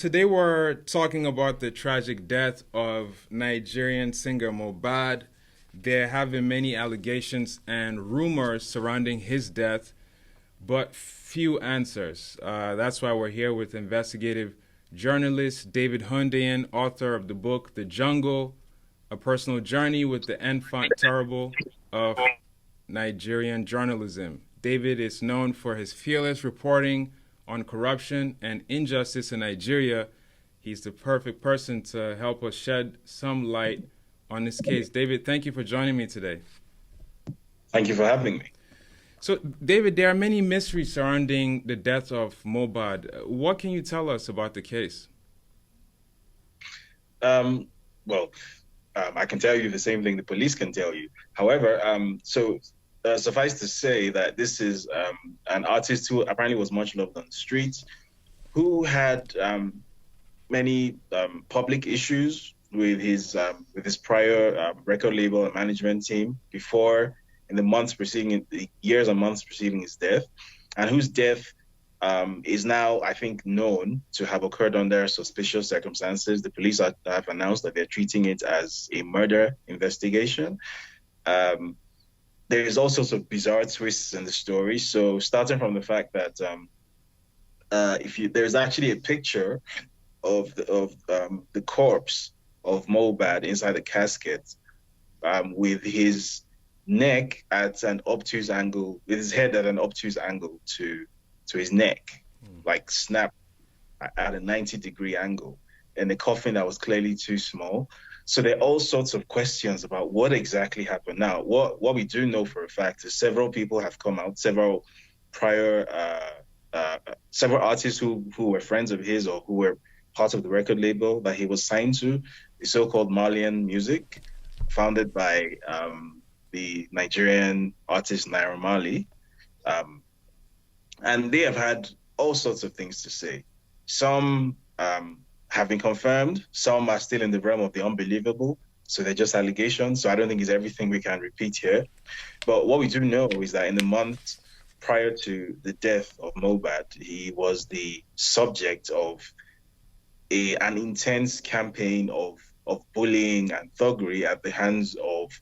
Today we're talking about the tragic death of Nigerian singer Mohbad. There have been many allegations and rumors surrounding his death, but few answers. That's why we're here with investigative journalist David Hundeyin, author of the book The Jungle, A Personal Journey with the Enfant Terrible of Nigerian Journalism. David is known for his fearless reporting on corruption and injustice in Nigeria. He's the perfect person to help us shed some light on this case. David, thank you for joining me today. Thank you for having me. So, David, there are many mysteries surrounding the death of Mohbad. What can you tell us about the case? Um, I can tell you the same thing the police can tell you. However, suffice to say that this is an artist who apparently was much loved on the streets, who had many public issues with his prior record label and management team before in the years and months preceding his death, and whose death is now, I think, known to have occurred under suspicious circumstances. The police have announced that they're treating it as a murder investigation. There's all sorts of bizarre twists in the story. So, starting from the fact that there's actually a picture of the corpse of Mohbad inside the casket, with his neck at an obtuse angle, with his head at an obtuse angle to his neck, like snapped at a 90-degree angle, in a coffin that was clearly too small. So there are all sorts of questions about what exactly happened. Now, what we do know for a fact is several people have come out, several artists who were friends of his or who were part of the record label that he was signed to, the so-called Malian Music, founded by the Nigerian artist Naira Marley. And they have had all sorts of things to say. Some have been confirmed, some are still in the realm of the unbelievable. So they're just allegations. So I don't think it's everything we can repeat here. But what we do know is that in the month prior to the death of Mohbad, he was the subject of an intense campaign of bullying and thuggery at the hands of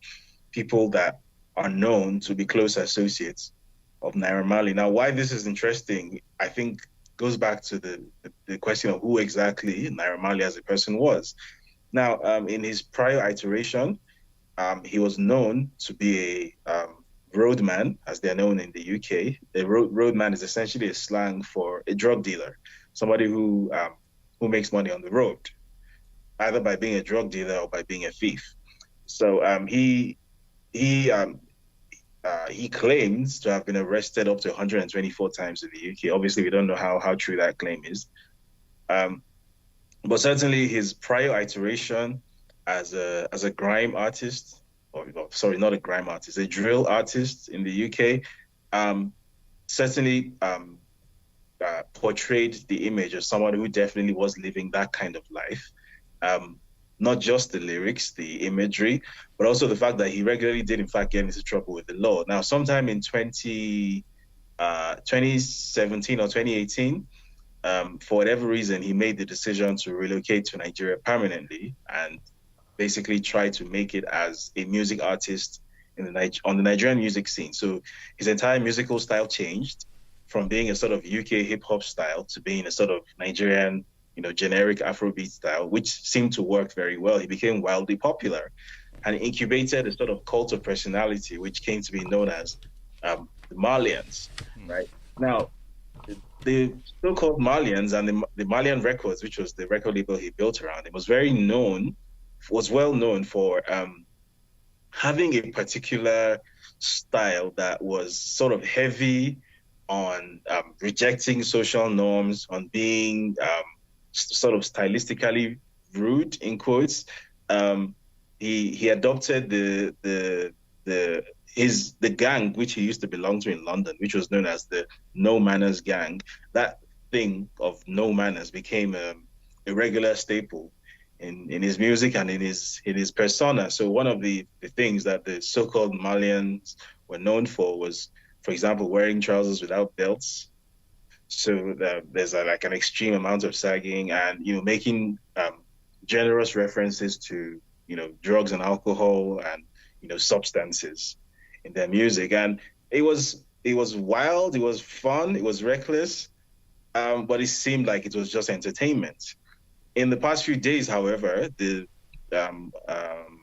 people that are known to be close associates of Naira Marley. Now, why this is interesting, I think, goes back to the question of who exactly Naira Marley as a person was. Now, in his prior iteration, he was known to be a roadman, as they're known in the UK. A roadman is essentially a slang for a drug dealer, somebody who makes money on the road, either by being a drug dealer or by being a thief. So he claims to have been arrested up to 124 times in the UK. Obviously, we don't know how true that claim is. But certainly his prior iteration as a grime artist, sorry, not a grime artist, a drill artist in the UK, certainly portrayed the image of someone who definitely was living that kind of life. Not just the lyrics, the imagery, but also the fact that he regularly did, in fact, get into trouble with the law. Now, sometime in 2017 or 2018, for whatever reason, he made the decision to relocate to Nigeria permanently and basically try to make it as a music artist on the Nigerian music scene. So his entire musical style changed from being a sort of UK hip hop style to being a sort of Nigerian, generic Afrobeat style, which seemed to work very well. He became wildly popular and incubated a sort of cult of personality, which came to be known as the Malians, right? Now, the so-called Malians and the Malian Records, which was the record label he built around him, was well known for having a particular style that was sort of heavy on rejecting social norms, on being sort of stylistically rude, in quotes. He adopted the gang which he used to belong to in London, which was known as the No Manners Gang. That thing of no manners became a regular staple in his music and in his persona. So one of the things that the so-called Malians were known for was, for example, wearing trousers without belts, So there's like an extreme amount of sagging, and making generous references to drugs and alcohol and substances in their music. And it was wild, it was fun, it was reckless, but it seemed like it was just entertainment. In the past few days, however, the um, um,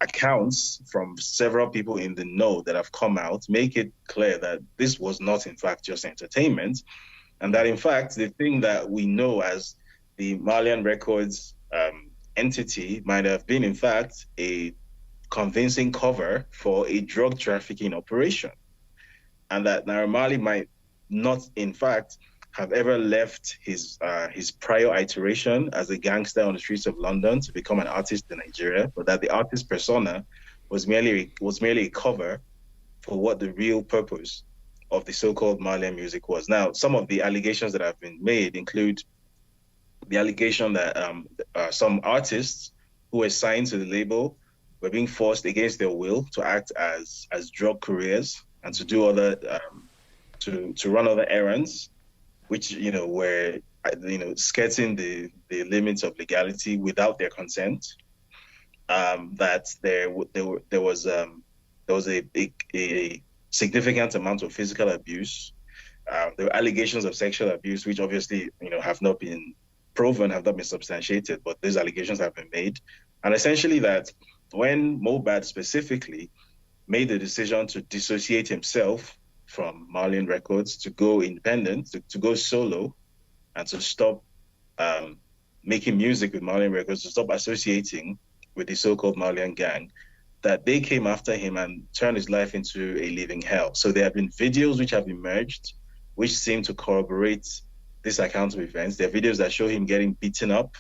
accounts from several people in the know that have come out make it clear that this was not, in fact, just entertainment, and that, in fact, the thing that we know as the Malian Records entity might have been, in fact, a convincing cover for a drug trafficking operation, and that Naira Marley might not, in fact, have ever left his prior iteration as a gangster on the streets of London to become an artist in Nigeria, but that the artist persona was merely a cover for what the real purpose of the so-called Malian music was. Now, some of the allegations that have been made include the allegation that some artists who were signed to the label were being forced against their will to act as drug couriers and to do other to run other errands, which were skirting the limits of legality without their consent. That there was a significant amount of physical abuse. There were allegations of sexual abuse, which obviously have not been proven, have not been substantiated, but these allegations have been made. And essentially that when Mohbad specifically made the decision to dissociate himself from Marlian Records, to go independent, to go solo, and to stop making music with Marlian Records, to stop associating with the so-called Marlian gang, that they came after him and turned his life into a living hell. So there have been videos which have emerged which seem to corroborate this account of events. There are videos that show him getting beaten up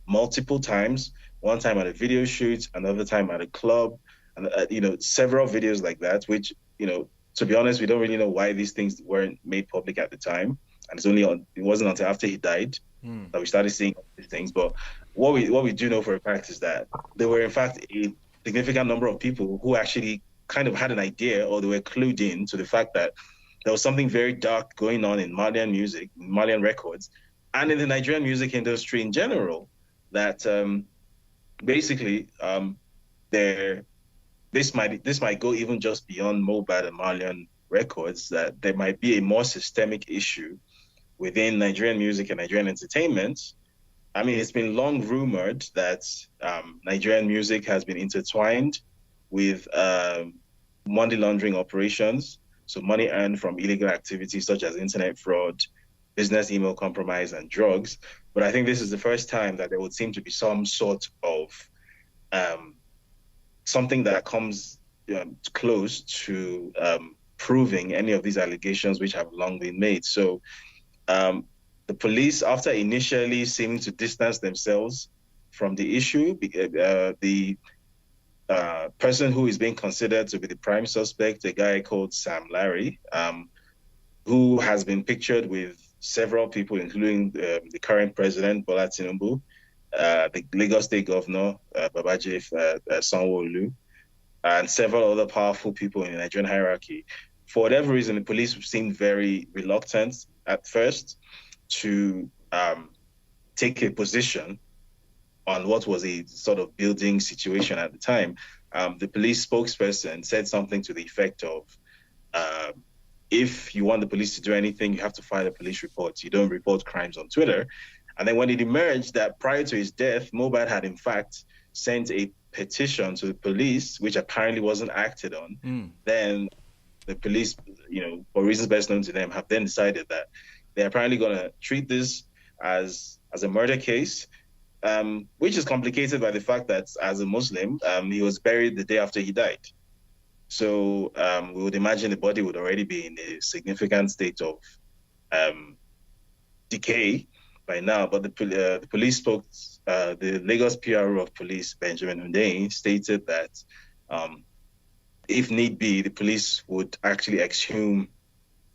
multiple times, one time at a video shoot, another time at a club, and several videos like that, which, to be honest, we don't really know why these things weren't made public at the time. And it wasn't until after he died that we started seeing these things. But what we do know for a fact is that there were, in fact, a significant number of people who actually kind of had an idea, or they were clued in to the fact that there was something very dark going on in Malian music, Malian records, and in the Nigerian music industry in general. That basically this might go even just beyond Mohbad and Malian records. That there might be a more systemic issue within Nigerian music and Nigerian entertainment. I mean, it's been long rumored that Nigerian music has been intertwined with money laundering operations, so money earned from illegal activities such as internet fraud, business email compromise, and drugs. But I think this is the first time that there would seem to be some sort of something that comes close to proving any of these allegations which have long been made. So the police, after initially seeming to distance themselves from the issue, the person who is being considered to be the prime suspect, a guy called Sam Larry, who has been pictured with several people, including the current president, Bola Tinubu, the Lagos State Governor, Babajide Sanwo-Olu, and several other powerful people in the Nigerian hierarchy. For whatever reason, the police seemed very reluctant at first to take a position on what was a sort of building situation at the time. The police spokesperson said something to the effect of, if you want the police to do anything, you have to file a police report. You don't report crimes on Twitter. And then when it emerged that prior to his death, Mohbad had in fact sent a petition to the police, which apparently wasn't acted on, then the police, for reasons best known to them, have then decided that they're apparently going to treat this as a murder case, which is complicated by the fact that as a Muslim, he was buried the day after he died. So we would imagine the body would already be in a significant state of decay by now. But the police the Lagos PRO of police, Benjamin Hundeyin, stated that if need be, the police would actually exhume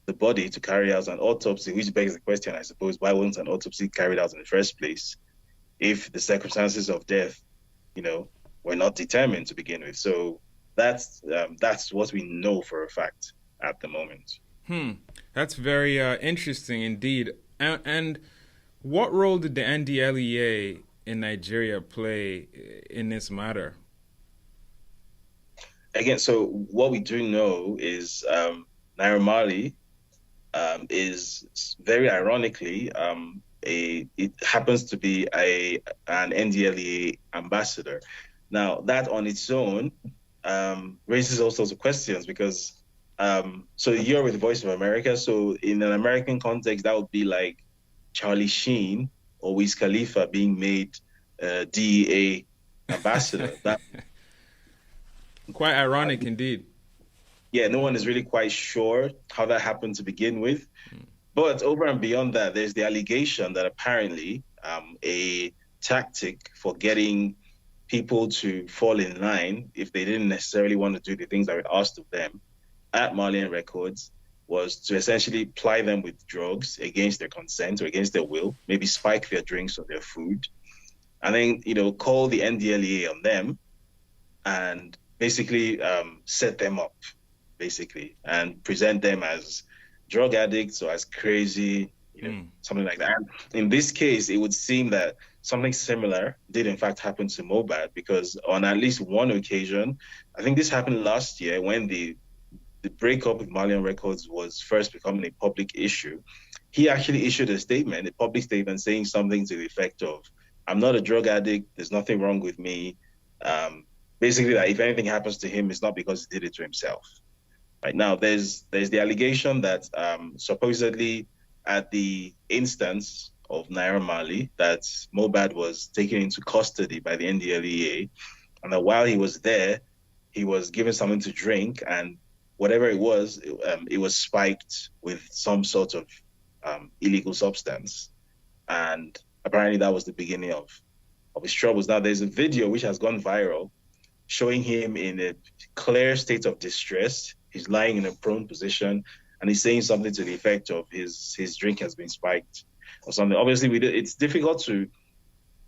the body to carry out an autopsy, which begs the question, I suppose, why wasn't an autopsy carried out in the first place if the circumstances of death, were not determined to begin with? So that's what we know for a fact at the moment. That's very interesting indeed. And what role did the NDLEA in Nigeria play in this matter? Again, so what we do know is Naira Marley is very ironically it happens to be an NDLEA ambassador. Now that on its own raises all sorts of questions because so you're with Voice of America, so in an American context that would be like Charlie Sheen or Wiz Khalifa being made DEA ambassador. That Quite ironic indeed. yeah, no one is really quite sure how that happened to begin with. But over and beyond that, there's the allegation that apparently a tactic for getting people to fall in line if they didn't necessarily want to do the things that were asked of them at Marlian Records was to essentially ply them with drugs against their consent or against their will, maybe spike their drinks or their food, and then, call the NDLEA on them and basically set them up, basically, and present them as drug addicts or as crazy, something like that. And in this case, it would seem that something similar did in fact happen to Mohbad because on at least one occasion, I think this happened last year when the breakup with Marlian Records was first becoming a public issue. He actually issued a public statement saying something to the effect of, "I'm not a drug addict. There's nothing wrong with me." Basically, that if anything happens to him, it's not because he did it to himself. Right now, there's the allegation that supposedly at the instance of Naira Marley, that Mohbad was taken into custody by the NDLEA, and that while he was there, he was given something to drink, and whatever it was spiked with some sort of illegal substance, and apparently that was the beginning of his troubles. Now, there's a video which has gone viral showing him in a clear state of distress. He's lying in a prone position, and he's saying something to the effect of his drink has been spiked or something. Obviously, it's difficult to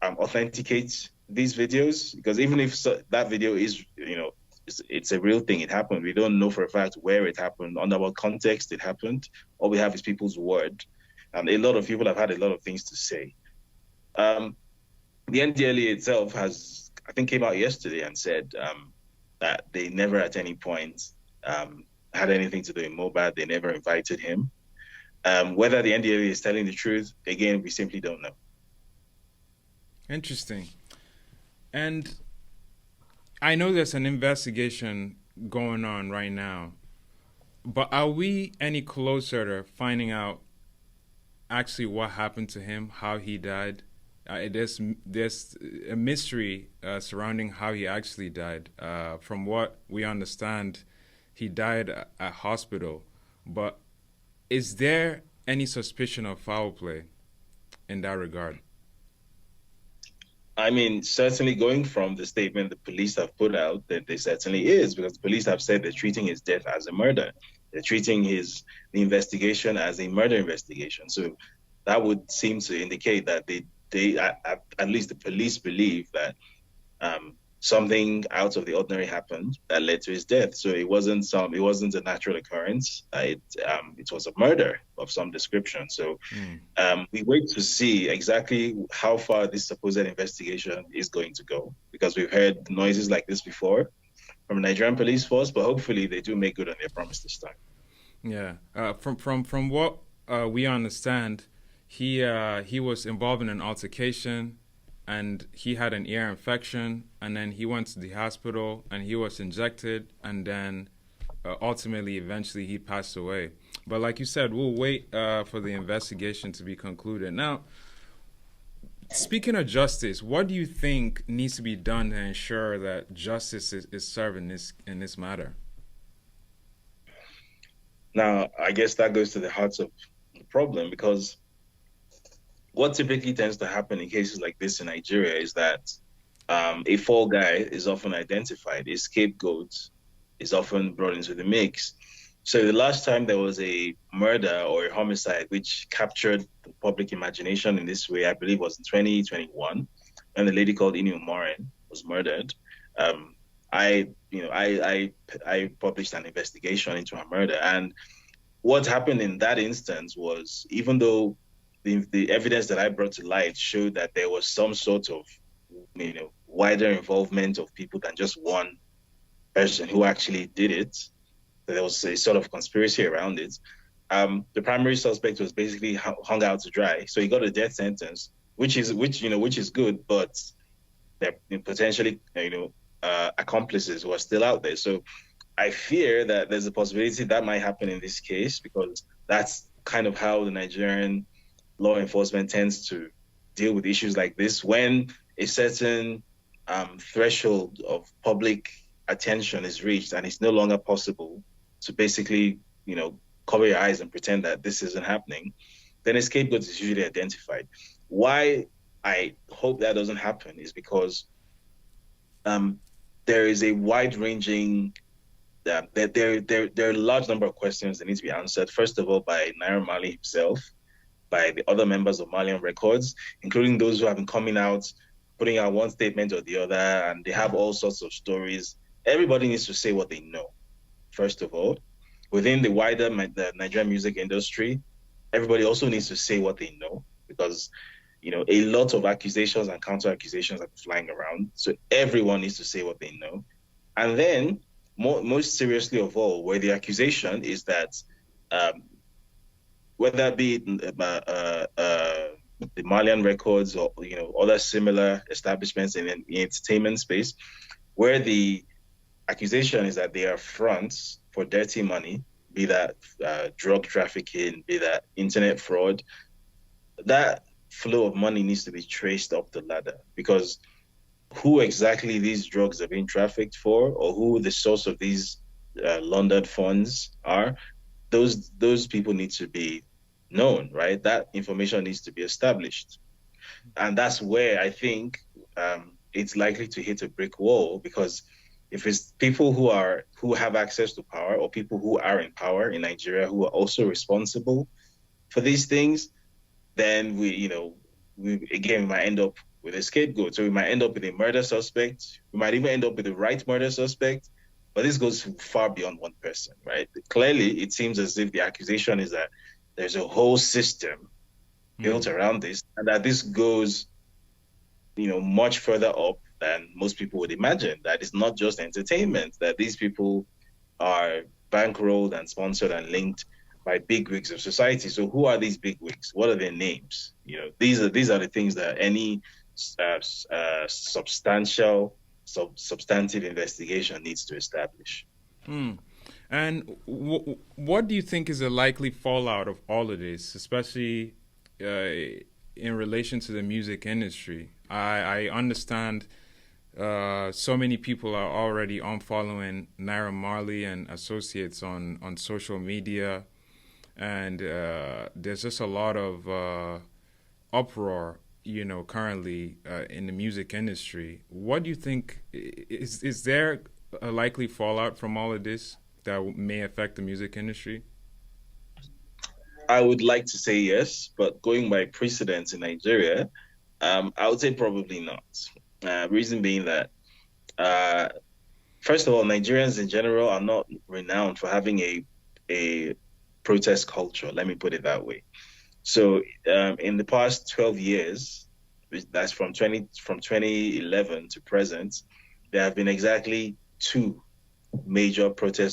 authenticate these videos because even if that video is, it's a real thing, it happened, we don't know for a fact where it happened, under what context it happened. All we have is people's word. And a lot of people have had a lot of things to say. The NDLEA itself has, I think, came out yesterday and said that they never at any point had anything to do with Mohbad. They never invited him. Whether the NDLEA is telling the truth, again, we simply don't know. Interesting. And I know there's an investigation going on right now, but are we any closer to finding out actually what happened to him, how he died? There's a mystery surrounding how he actually died. From what we understand, he died at hospital. But is there any suspicion of foul play in that regard? I mean, certainly going from the statement the police have put out, that there certainly is, because the police have said they're treating his death as a murder. They're treating the investigation as a murder investigation. So that would seem to indicate that they at least the police believe that something out of the ordinary happened that led to his death. So it wasn't a natural occurrence. It was a murder of some description. So we wait to see exactly how far this supposed investigation is going to go, because we've heard noises like this before from the Nigerian police force, but hopefully they do make good on their promise this time. Yeah, from what we understand, he was involved in an altercation, and he had an ear infection, and then he went to the hospital and he was injected, and then eventually he passed away. But like you said, we'll wait for the investigation to be concluded. Now, speaking of justice, what do you think needs to be done to ensure that justice is served in this matter? Now, I guess that goes to the heart of the problem, because what typically tends to happen in cases like this in Nigeria is that a fall guy is often identified, a scapegoat is often brought into the mix. So the last time there was a murder or a homicide which captured the public imagination in this way, I believe was in 2021, when a lady called Inu Morin was murdered. I published an investigation into her murder, and what happened in that instance was, even though the evidence that I brought to light showed that there was some sort of, wider involvement of people than just one person who actually did it, that there was a sort of conspiracy around it. The primary suspect was basically hung out to dry, so he got a death sentence, which is good, but there potentially accomplices who are still out there. So I fear that there's a possibility that might happen in this case, because that's kind of how the Nigerian law enforcement tends to deal with issues like this. When a certain threshold of public attention is reached and it's no longer possible to basically, cover your eyes and pretend that this isn't happening, then a scapegoat is usually identified. Why I hope that doesn't happen is because there is a wide-ranging there are a large number of questions that need to be answered. First of all, by Naira Marley himself, by the other members of Malian Records, including those who have been coming out, putting out one statement or the other, and they have all sorts of stories. Everybody needs to say what they know. First of all, within the wider the Nigerian music industry, everybody also needs to say what they know, because a lot of accusations and counter accusations are flying around. So everyone needs to say what they know, and then most seriously of all, where the accusation is that whether it be the Malian Records or other similar establishments in the entertainment space, where the accusation is that they are fronts for dirty money, be that drug trafficking, be that internet fraud, that flow of money needs to be traced up the ladder, because who exactly these drugs are being trafficked for, or who the source of these laundered funds are, those people need to be known, right? That information needs to be established, and that's where I think it's likely to hit a brick wall, because if it's people who have access to power, or people who are in power in Nigeria who are also responsible for these things, then we might end up with a scapegoat. So we might end up with a murder suspect. We might even end up with the right murder suspect. But this goes far beyond one person, right? Clearly, it seems as if the accusation is that there's a whole system built around this, and that this goes, much further up than most people would imagine. That it's not just entertainment, that these people are bankrolled and sponsored and linked by big wigs of society. So who are these big wigs? What are their names? These are the things that any substantive investigation needs to establish. And what do you think is a likely fallout of all of this, especially in relation to the music industry? I understand so many people are already unfollowing Naira Marley and associates on social media, and there's just a lot of uproar, currently in the music industry. What do you think? Is there a likely fallout from all of this that may affect the music industry? I would like to say yes, but going by precedents in Nigeria, I would say probably not. Reason being that, first of all, Nigerians in general are not renowned for having a protest culture. Let me put it that way. So in the past 12 years, that's from 2011 to present, there have been exactly two major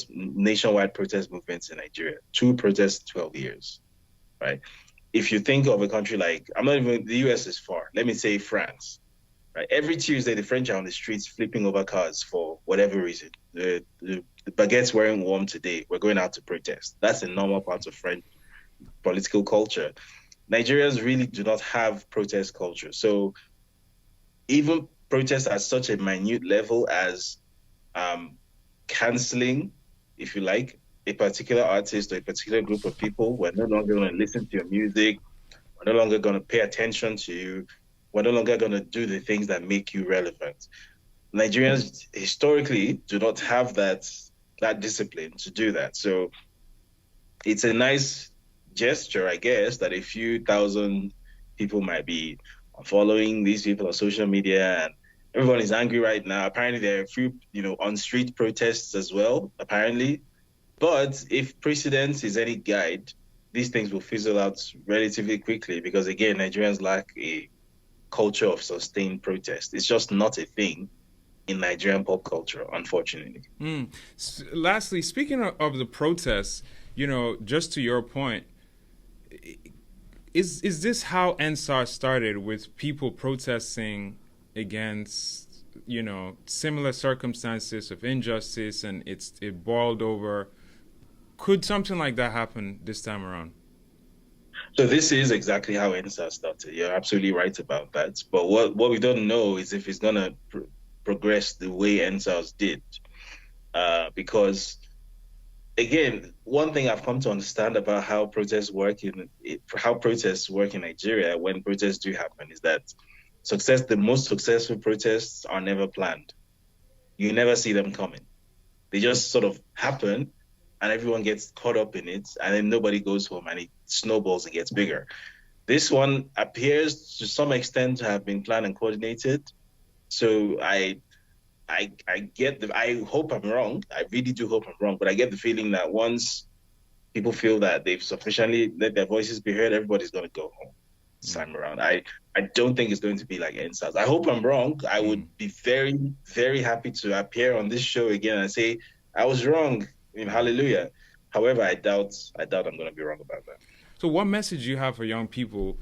nationwide protest movements in Nigeria. Two protests, 12 years, right? If you think of a country like, the US is far. Let me say France, right? Every Tuesday, the French are on the streets flipping over cars for whatever reason. The baguettes wearing warm today. We're going out to protest. That's a normal part of French political culture. Nigerians really do not have protest culture. So even protests at such a minute level as canceling, if you like, a particular artist or a particular group of people, we're no longer going to listen to your music, we're no longer going to pay attention to you, we're no longer going to do the things that make you relevant. Nigerians historically do not have that discipline to do that. So it's a nice gesture, I guess, that a few thousand people might be following these people on social media, and everyone is angry right now. Apparently, there are a few, on street protests as well. Apparently, But if precedence is any guide, these things will fizzle out relatively quickly because, again, Nigerians lack a culture of sustained protest. It's just not a thing in Nigerian pop culture, unfortunately. Lastly, speaking of the protests, just to your point, is this how NSAR started, with people protesting against similar circumstances of injustice, and it boiled over? Could something like that happen this time around? So this is exactly how NSAS started. You're absolutely right about that. But what we don't know is if it's gonna progress the way NSAS did, because again, one thing I've come to understand about how protests work in Nigeria when protests do happen is that the most successful protests are never planned. You never see them coming. They just sort of happen and everyone gets caught up in it and then nobody goes home and it snowballs and gets bigger. This one appears to some extent to have been planned and coordinated. So I hope I'm wrong. I really do hope I'm wrong, but I get the feeling that once people feel that they've sufficiently let their voices be heard, everybody's going to go home this time around. I don't think it's going to be like NSAS. I hope I'm wrong. I would be very, very happy to appear on this show again and say I was wrong. Hallelujah. However, I doubt I'm going to be wrong about that. So, what message do you have for young people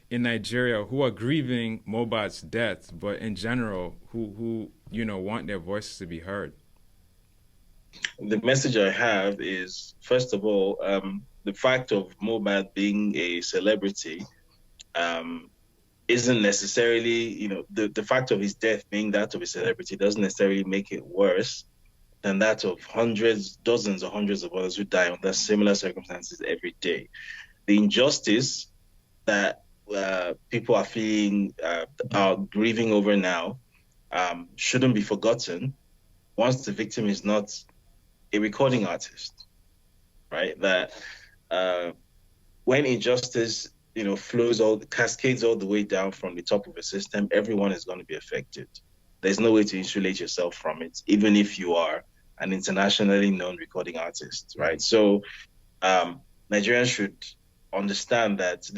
in Nigeria who are grieving Mohbad's death, but in general who want their voices to be heard? The message I have is, first of all, the fact of Mohbad being a celebrity isn't necessarily, the fact of his death being that of a celebrity doesn't necessarily make it worse than that of hundreds, dozens or hundreds of others who die under similar circumstances every day. The injustice that people are feeling, are grieving over now, shouldn't be forgotten once the victim is not a recording artist, right? That when injustice, cascades all the way down from the top of a system, everyone is going to be affected. There's no way to insulate yourself from it, even if you are an internationally known recording artist, right? So Nigerians should understand that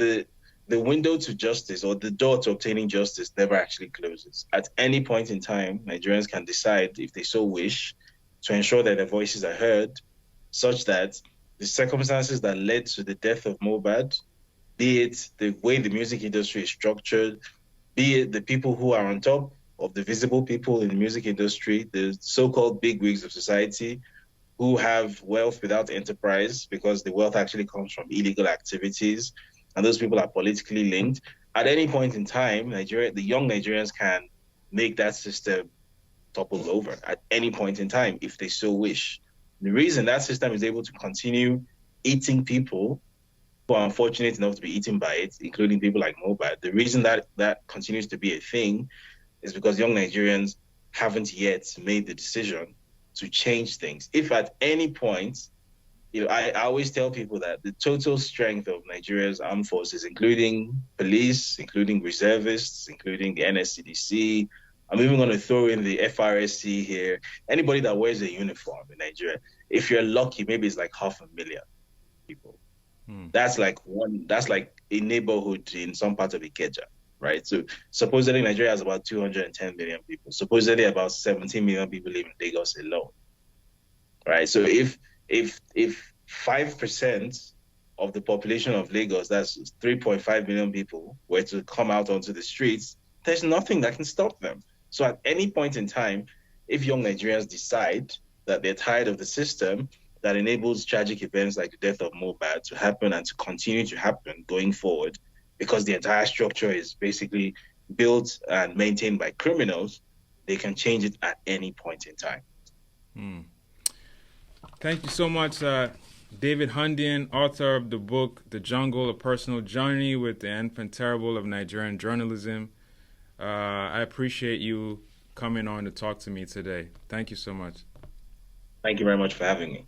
the window to justice, or the door to obtaining justice, never actually closes. At any point in time, Nigerians can decide, if they so wish, to ensure that their voices are heard, such that the circumstances that led to the death of Mohbad, be it the way the music industry is structured, be it the people who are on top of the visible people in the music industry, the so-called bigwigs of society, who have wealth without enterprise because the wealth actually comes from illegal activities, and those people are politically linked. At any point in time, the young Nigerians can make that system topple over at any point in time if they so wish. The reason that system is able to continue eating people who are unfortunate enough to be eaten by it, including people like Mohbad, the reason that continues to be a thing is because young Nigerians haven't yet made the decision to change things. If at any point, I always tell people that the total strength of Nigeria's armed forces, including police, including reservists, including the NSCDC, I'm even going to throw in the FRSC here, anybody that wears a uniform in Nigeria, if you're lucky, maybe it's like 500,000 people. That's like a neighborhood in some part of Ikeja, right? So supposedly Nigeria has about 210 million people. Supposedly about 17 million people live in Lagos alone, right? So if 5% of the population of Lagos, that's 3.5 million people, were to come out onto the streets, there's nothing that can stop them. So at any point in time, if young Nigerians decide that they're tired of the system that enables tragic events like the death of Mohbad to happen and to continue to happen going forward, because the entire structure is basically built and maintained by criminals, they can change it at any point in time. Thank you so much, David Hundeyin, author of the book The Jungle, A Personal Journey with the Infant Terrible of Nigerian Journalism. I appreciate you coming on to talk to me today. Thank you so much. Thank you very much for having me.